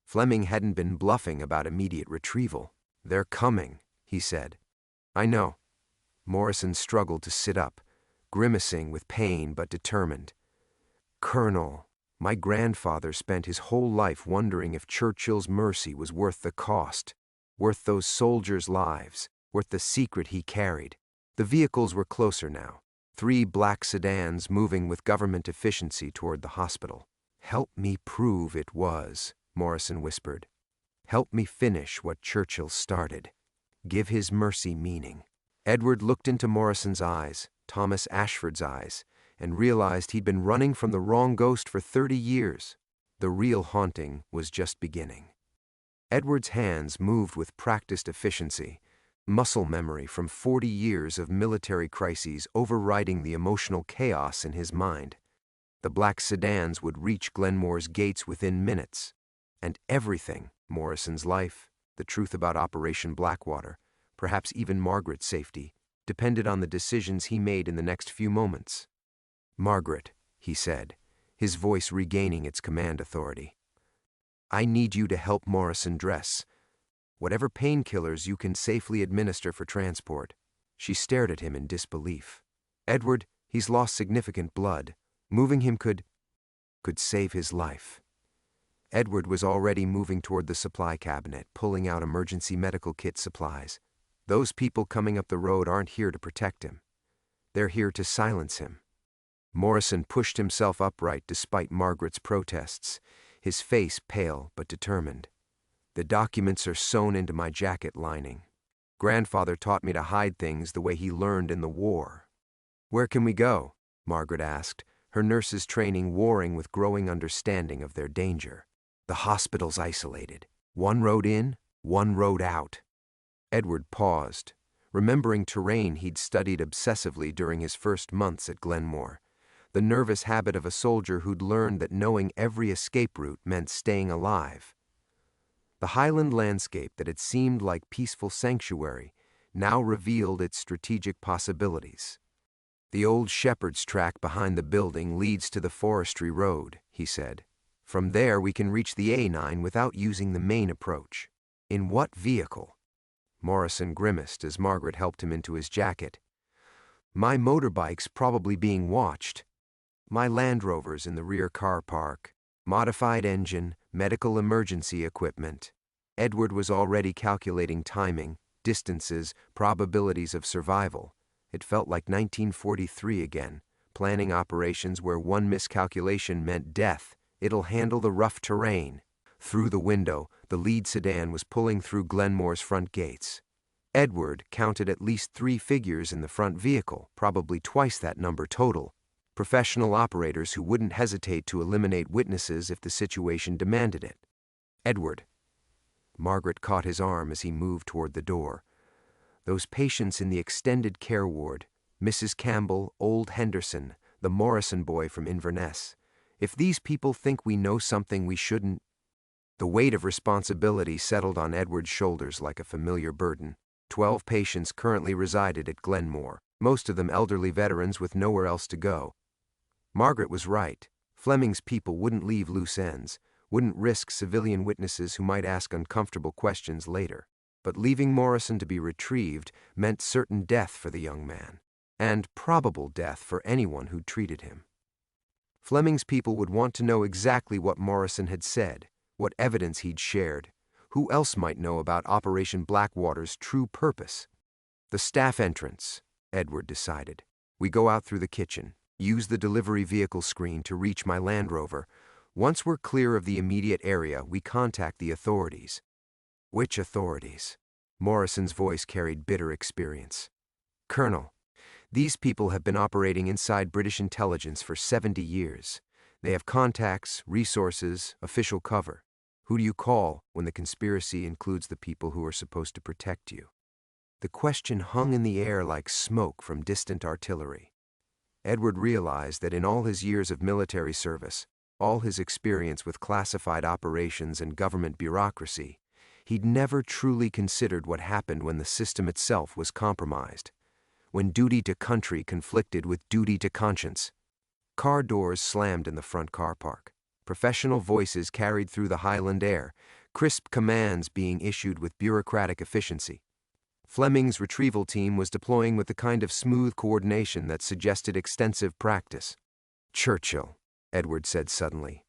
Speaker 1: Fleming hadn't been bluffing about immediate retrieval. "They're coming," he said. "I know." Morrison struggled to sit up, grimacing with pain but determined. "Colonel, my grandfather spent his whole life wondering if Churchill's mercy was worth the cost, worth those soldiers' lives, worth the secret he carried." The vehicles were closer now. 3 black sedans moving with government efficiency toward the hospital. "Help me prove it was," Morrison whispered. "Help me finish what Churchill started. Give his mercy meaning." Edward looked into Morrison's eyes, Thomas Ashford's eyes, and realized he'd been running from the wrong ghost for 30 years. The real haunting was just beginning. Edward's hands moved with practiced efficiency, muscle memory from 40 years of military crises overriding the emotional chaos in his mind. The black sedans would reach Glenmore's gates within minutes. And everything, Morrison's life, the truth about Operation Blackwater, perhaps even Margaret's safety, depended on the decisions he made in the next few moments. "Margaret," he said, his voice regaining its command authority, "I need you to help Morrison dress. Whatever painkillers you can safely administer for transport." She stared at him in disbelief. "Edward, he's lost significant blood. Moving him could save his life." Edward was already moving toward the supply cabinet, pulling out emergency medical kit supplies. "Those people coming up the road aren't here to protect him. They're here to silence him." Morrison pushed himself upright despite Margaret's protests, his face pale but determined. "The documents are sewn into my jacket lining. Grandfather taught me to hide things the way he learned in the war." "Where can we go?" Margaret asked, her nurse's training warring with growing understanding of their danger. "The hospital's isolated. 1 road in, 1 road out." Edward paused, remembering terrain he'd studied obsessively during his first months at Glenmore, the nervous habit of a soldier who'd learned that knowing every escape route meant staying alive. The highland landscape that had seemed like peaceful sanctuary now revealed its strategic possibilities. "The old shepherd's track behind the building leads to the forestry road," he said. "From there we can reach the A9 without using the main approach." "In what vehicle?" Morrison grimaced as Margaret helped him into his jacket. "My motorbike's probably being watched. My Land Rover's in the rear car park. Modified engine, medical emergency equipment." Edward was already calculating timing, distances, probabilities of survival. It felt like 1943 again, planning operations where one miscalculation meant death. "It'll handle the rough terrain." Through the window, the lead sedan was pulling through Glenmore's front gates. Edward counted at least 3 figures in the front vehicle, probably twice that number total. Professional operators who wouldn't hesitate to eliminate witnesses if the situation demanded it. "Edward." Margaret caught his arm as he moved toward the door. "Those patients in the extended care ward, Mrs. Campbell, old Henderson, the Morrison boy from Inverness. If these people think we know something we shouldn't—" The weight of responsibility settled on Edward's shoulders like a familiar burden. 12 patients currently resided at Glenmore, most of them elderly veterans with nowhere else to go. Margaret was right. Fleming's people wouldn't leave loose ends, wouldn't risk civilian witnesses who might ask uncomfortable questions later. But leaving Morrison to be retrieved meant certain death for the young man, and probable death for anyone who treated him. Fleming's people would want to know exactly what Morrison had said, what evidence he'd shared. Who else might know about Operation Blackwater's true purpose? "The staff entrance," Edward decided. "We go out through the kitchen, use the delivery vehicle screen to reach my Land Rover. Once we're clear of the immediate area, we contact the authorities." "Which authorities?" Morrison's voice carried bitter experience. "Colonel, these people have been operating inside British intelligence for 70 years. They have contacts, resources, official cover. Who do you call when the conspiracy includes the people who are supposed to protect you?" The question hung in the air like smoke from distant artillery. Edward realized that in all his years of military service, all his experience with classified operations and government bureaucracy, he'd never truly considered what happened when the system itself was compromised, when duty to country conflicted with duty to conscience. Car doors slammed in the front car park. Professional voices carried through the Highland air, crisp commands being issued with bureaucratic efficiency. Fleming's retrieval team was deploying with the kind of smooth coordination that suggested extensive practice. "Churchill," Edward said suddenly.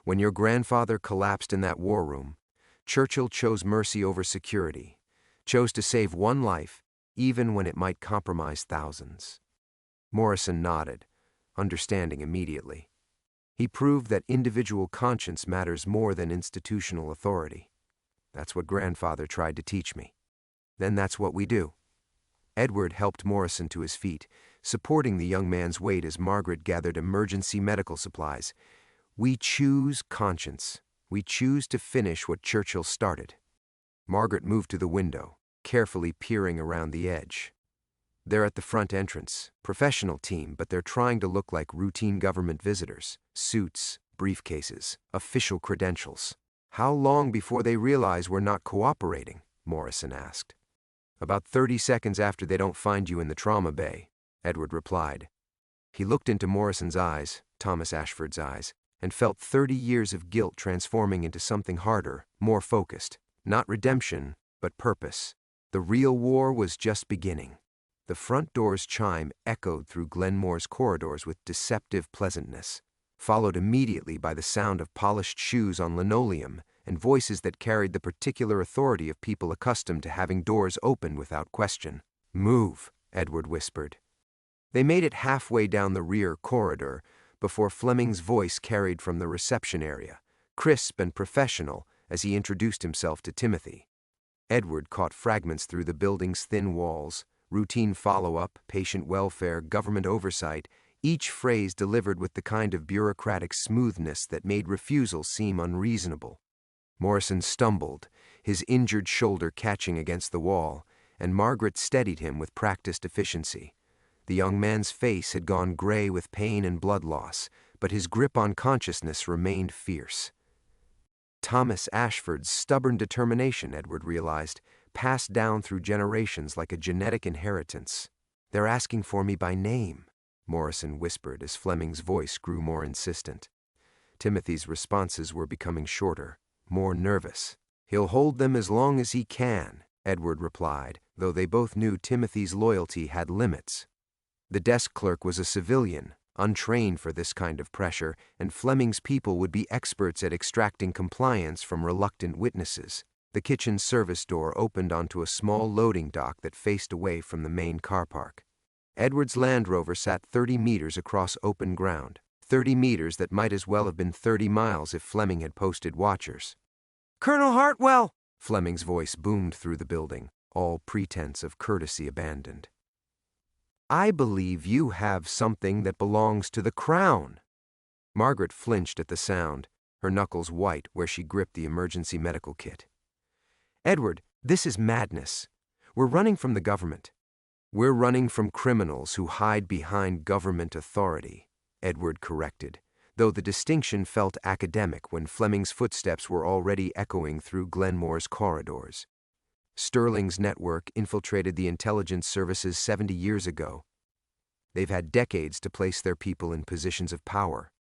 Speaker 1: "When your grandfather collapsed in that war room, Churchill chose mercy over security, chose to save one life, even when it might compromise thousands." Morrison nodded, understanding immediately. He proved that individual conscience matters more than institutional authority. "That's what grandfather tried to teach me. Then that's what we do." Edward helped Morrison to his feet, supporting the young man's weight as Margaret gathered emergency medical supplies. "We choose conscience. We choose to finish what Churchill started." Margaret moved to the window, carefully peering around the edge. "They're at the front entrance. Professional team, but they're trying to look like routine government visitors. Suits, briefcases, official credentials." "How long before they realize we're not cooperating?" Morrison asked. "About 30 seconds after they don't find you in the trauma bay," Edward replied. He looked into Morrison's eyes, Thomas Ashford's eyes, and felt 30 years of guilt transforming into something harder, more focused. Not redemption, but purpose. The real war was just beginning. The front door's chime echoed through Glenmore's corridors with deceptive pleasantness, followed immediately by the sound of polished shoes on linoleum and voices that carried the particular authority of people accustomed to having doors open without question. "Move," Edward whispered. They made it halfway down the rear corridor before Fleming's voice carried from the reception area, crisp and professional, as he introduced himself to Timothy. Edward caught fragments through the building's thin walls: routine follow-up, patient welfare, government oversight, each phrase delivered with the kind of bureaucratic smoothness that made refusal seem unreasonable. Morrison stumbled, his injured shoulder catching against the wall, and Margaret steadied him with practiced efficiency. The young man's face had gone gray with pain and blood loss, but his grip on consciousness remained fierce. Thomas Ashford's stubborn determination, Edward realized, passed down through generations like a genetic inheritance. "They're asking for me by name," Morrison whispered as Fleming's voice grew more insistent. Timothy's responses were becoming shorter, more nervous. "He'll hold them as long as he can," Edward replied, though they both knew Timothy's loyalty had limits. The desk clerk was a civilian, untrained for this kind of pressure, and Fleming's people would be experts at extracting compliance from reluctant witnesses. The kitchen service door opened onto a small loading dock that faced away from the main car park. Edward's Land Rover sat 30 meters across open ground, 30 meters that might as well have been 30 miles if Fleming had posted watchers. "Colonel Hartwell!" Fleming's voice boomed through the building, all pretense of courtesy abandoned. "I believe you have something that belongs to the Crown." Margaret flinched at the sound, her knuckles white where she gripped the emergency medical kit. "Edward, this is madness. We're running from the government." "We're running from criminals who hide behind government authority," Edward corrected, though the distinction felt academic when Fleming's footsteps were already echoing through Glenmore's corridors. Sterling's network infiltrated the intelligence services 70 years ago. They've had decades to place their people in positions of power.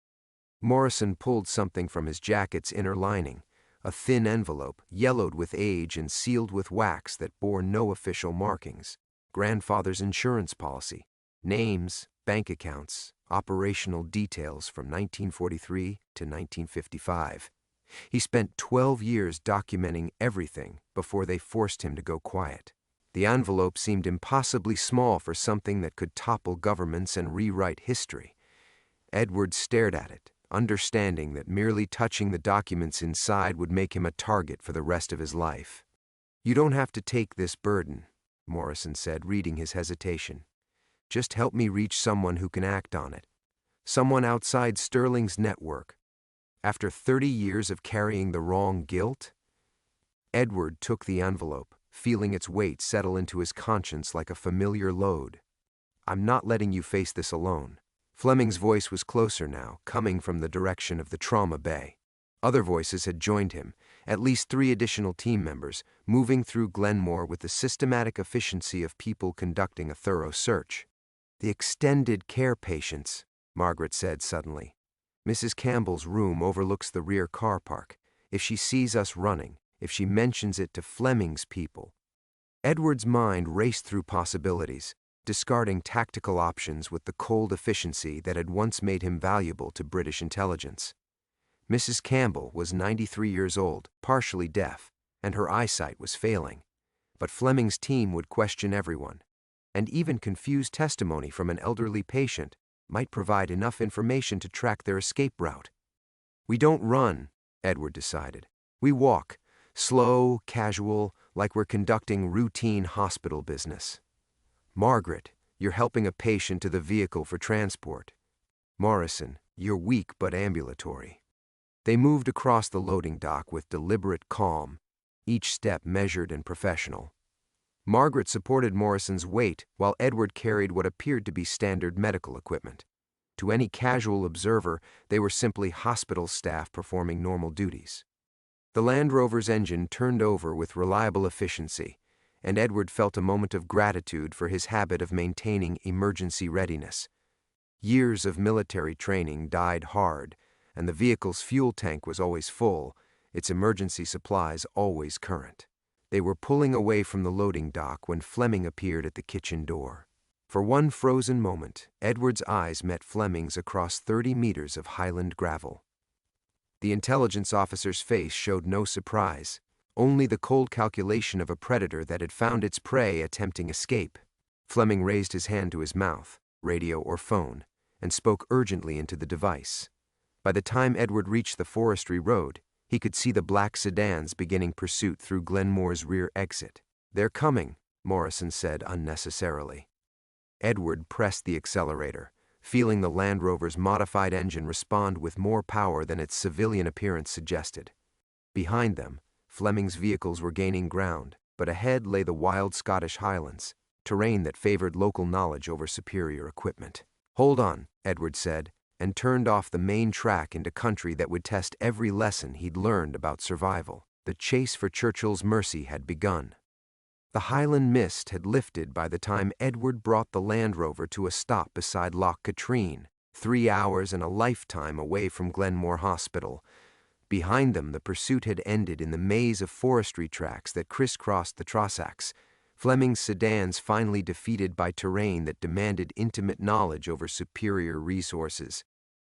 Speaker 1: Morrison pulled something from his jacket's inner lining, a thin envelope, yellowed with age and sealed with wax that bore no official markings. Grandfather's insurance policy, names, bank accounts, operational details from 1943 to 1955. He spent 12 years documenting everything before they forced him to go quiet. The envelope seemed impossibly small for something that could topple governments and rewrite history. Edward stared at it, understanding that merely touching the documents inside would make him a target for the rest of his life. "You don't have to take this burden," Morrison said, reading his hesitation. "Just help me reach someone who can act on it. Someone outside Sterling's network. After 30 years of carrying the wrong guilt?" Edward took the envelope, feeling its weight settle into his conscience like a familiar load. "I'm not letting you face this alone. Fleming's voice was closer now, coming from the direction of the trauma bay. Other voices had joined him, at least 3 additional team members, moving through Glenmore with the systematic efficiency of people conducting a thorough search. "The extended care patients," Margaret said suddenly. "Mrs. Campbell's room overlooks the rear car park. If she sees us running, if she mentions it to Fleming's people." Edward's mind raced through possibilities, discarding tactical options with the cold efficiency that had once made him valuable to British intelligence. Mrs. Campbell was 93 years old, partially deaf, and her eyesight was failing. But Fleming's team would question everyone, and even confused testimony from an elderly patient might provide enough information to track their escape route. "We don't run," Edward decided. "We walk, slow, casual, like we're conducting routine hospital business. Margaret, you're helping a patient to the vehicle for transport. Morrison, you're weak but ambulatory." They moved across the loading dock with deliberate calm, each step measured and professional. Margaret supported Morrison's weight while Edward carried what appeared to be standard medical equipment. To any casual observer, they were simply hospital staff performing normal duties. The Land Rover's engine turned over with reliable efficiency, and Edward felt a moment of gratitude for his habit of maintaining emergency readiness. Years of military training died hard, and the vehicle's fuel tank was always full, its emergency supplies always current. They were pulling away from the loading dock when Fleming appeared at the kitchen door. For one frozen moment, Edward's eyes met Fleming's across 30 meters of highland gravel. The intelligence officer's face showed no surprise, only the cold calculation of a predator that had found its prey attempting escape. Fleming raised his hand to his mouth, radio or phone, and spoke urgently into the device. By the time Edward reached the forestry road, he could see the black sedans beginning pursuit through Glenmore's rear exit. "They're coming," Morrison said unnecessarily. Edward pressed the accelerator, feeling the Land Rover's modified engine respond with more power than its civilian appearance suggested. Behind them, Fleming's vehicles were gaining ground, but ahead lay the wild Scottish Highlands, terrain that favored local knowledge over superior equipment. "Hold on," Edward said, and turned off the main track into country that would test every lesson he'd learned about survival. The chase for Churchill's mercy had begun. The Highland mist had lifted by the time Edward brought the Land Rover to a stop beside Loch Katrine, 3 hours and a lifetime away from Glenmore Hospital. Behind them, the pursuit had ended in the maze of forestry tracks that crisscrossed the Trossachs, Fleming's sedans finally defeated by terrain that demanded intimate knowledge over superior resources.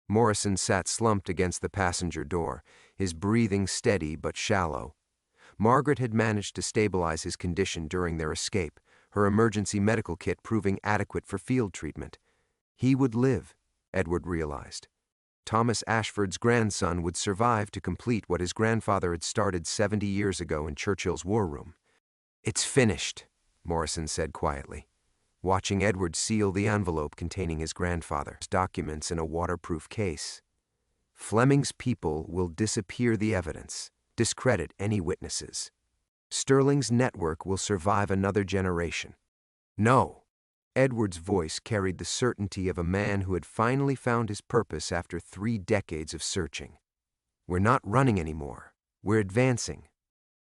Speaker 1: Morrison sat slumped against the passenger door, his breathing steady but shallow. Margaret had managed to stabilize his condition during their escape, her emergency medical kit proving adequate for field treatment. He would live, Edward realized. Thomas Ashford's grandson would survive to complete what his grandfather had started 70 years ago in Churchill's war room. "It's finished," Morrison said quietly, watching Edward seal the envelope containing his grandfather's documents in a waterproof case. "Fleming's people will disappear the evidence, discredit any witnesses. Sterling's network will survive another generation." "No." Edward's voice carried the certainty of a man who had finally found his purpose after 3 decades of searching. "We're not running anymore. We're advancing."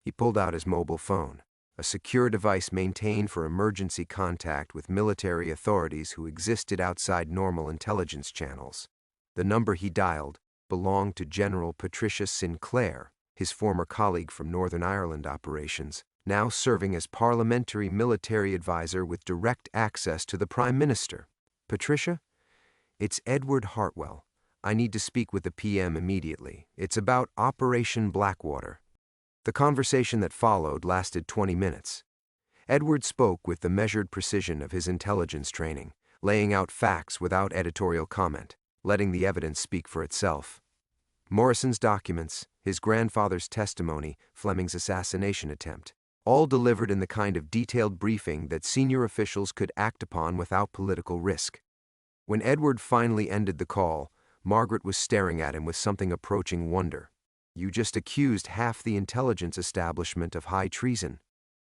Speaker 1: He pulled out his mobile phone, a secure device maintained for emergency contact with military authorities who existed outside normal intelligence channels. The number he dialed belonged to General Patricia Sinclair, his former colleague from Northern Ireland operations, now serving as parliamentary military advisor with direct access to the Prime Minister. "Patricia? It's Edward Hartwell. I need to speak with the PM immediately. It's about Operation Blackwater." The conversation that followed lasted 20 minutes. Edward spoke with the measured precision of his intelligence training, laying out facts without editorial comment, letting the evidence speak for itself. Morrison's documents, his grandfather's testimony, Fleming's assassination attempt, all delivered in the kind of detailed briefing that senior officials could act upon without political risk. When Edward finally ended the call, Margaret was staring at him with something approaching wonder. "You just accused half the intelligence establishment of high treason."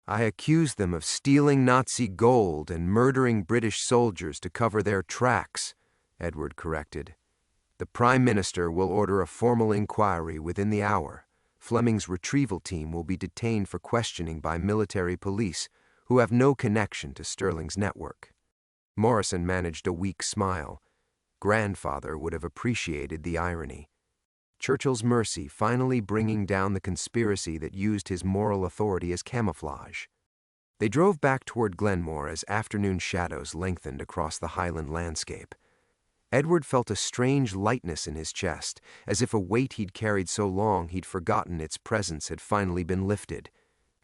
Speaker 1: "I accused them of stealing Nazi gold and murdering British soldiers to cover their tracks," Edward corrected. "The Prime Minister will order a formal inquiry within the hour. Fleming's retrieval team will be detained for questioning by military police who have no connection to Sterling's network." Morrison managed a weak smile. Grandfather would have appreciated the irony. Churchill's mercy finally bringing down the conspiracy that used his moral authority as camouflage. They drove back toward Glenmore as afternoon shadows lengthened across the highland landscape. Edward felt a strange lightness in his chest, as if a weight he'd carried so long he'd forgotten its presence had finally been lifted.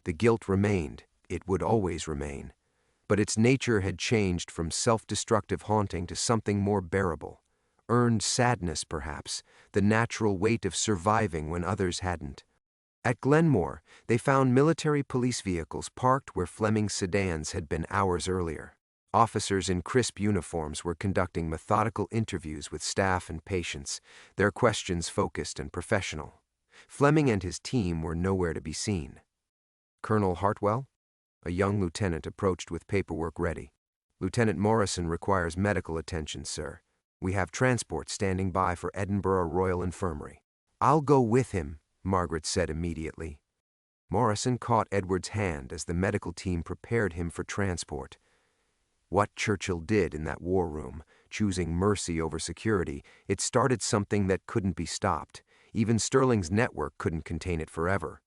Speaker 1: The guilt remained, it would always remain, but its nature had changed from self-destructive haunting to something more bearable. Earned sadness, perhaps, the natural weight of surviving when others hadn't. At Glenmore, they found military police vehicles parked where Fleming's sedans had been hours earlier. Officers in crisp uniforms were conducting methodical interviews with staff and patients, their questions focused and professional. Fleming and his team were nowhere to be seen. "Colonel Hartwell?" A young lieutenant approached with paperwork ready. "Lieutenant Morrison requires medical attention, sir. We have transport standing by for Edinburgh Royal Infirmary." "I'll go with him," Margaret said immediately. Morrison caught Edward's hand as the medical team prepared him for transport. What Churchill did in that war room, choosing mercy over security, it started something that couldn't be stopped. Even Sterling's network couldn't contain it forever.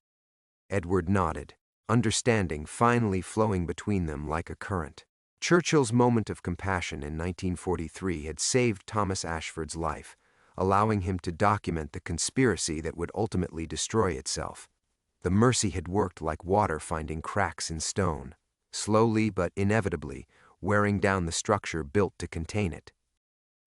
Speaker 1: Edward nodded, understanding finally flowing between them like a current. Churchill's moment of compassion in 1943 had saved Thomas Ashford's life, allowing him to document the conspiracy that would ultimately destroy itself. The mercy had worked like water finding cracks in stone, slowly but inevitably wearing down the structure built to contain it.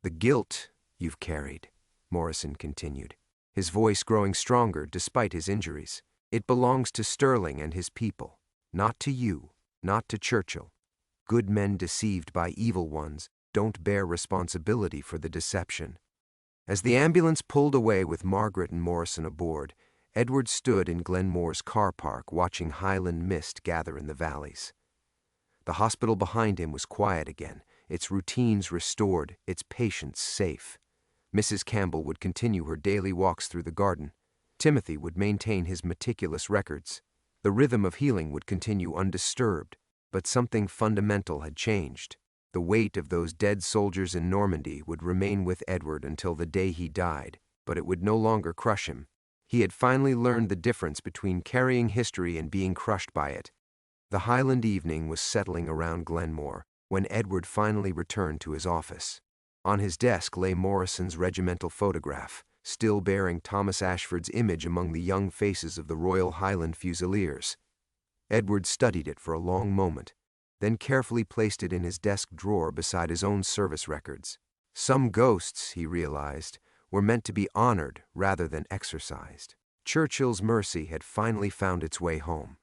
Speaker 1: "The guilt you've carried," Morrison continued, his voice growing stronger despite his injuries, "it belongs to Sterling and his people, not to you, not to Churchill. Good men deceived by evil ones don't bear responsibility for the deception." As the ambulance pulled away with Margaret and Morrison aboard, Edward stood in Glenmore's car park watching highland mist gather in the valleys. The hospital behind him was quiet again, its routines restored, its patients safe. Mrs. Campbell would continue her daily walks through the garden. Timothy would maintain his meticulous records. The rhythm of healing would continue undisturbed, but something fundamental had changed. The weight of those dead soldiers in Normandy would remain with Edward until the day he died, but it would no longer crush him. He had finally learned the difference between carrying history and being crushed by it. The Highland evening was settling around Glenmore when Edward finally returned to his office. On his desk lay Morrison's regimental photograph, still bearing Thomas Ashford's image among the young faces of the Royal Highland Fusiliers. Edward studied it for a long moment, then carefully placed it in his desk drawer beside his own service records. Some ghosts, he realized, were meant to be honored rather than exorcised. Churchill's mercy had finally found its way home.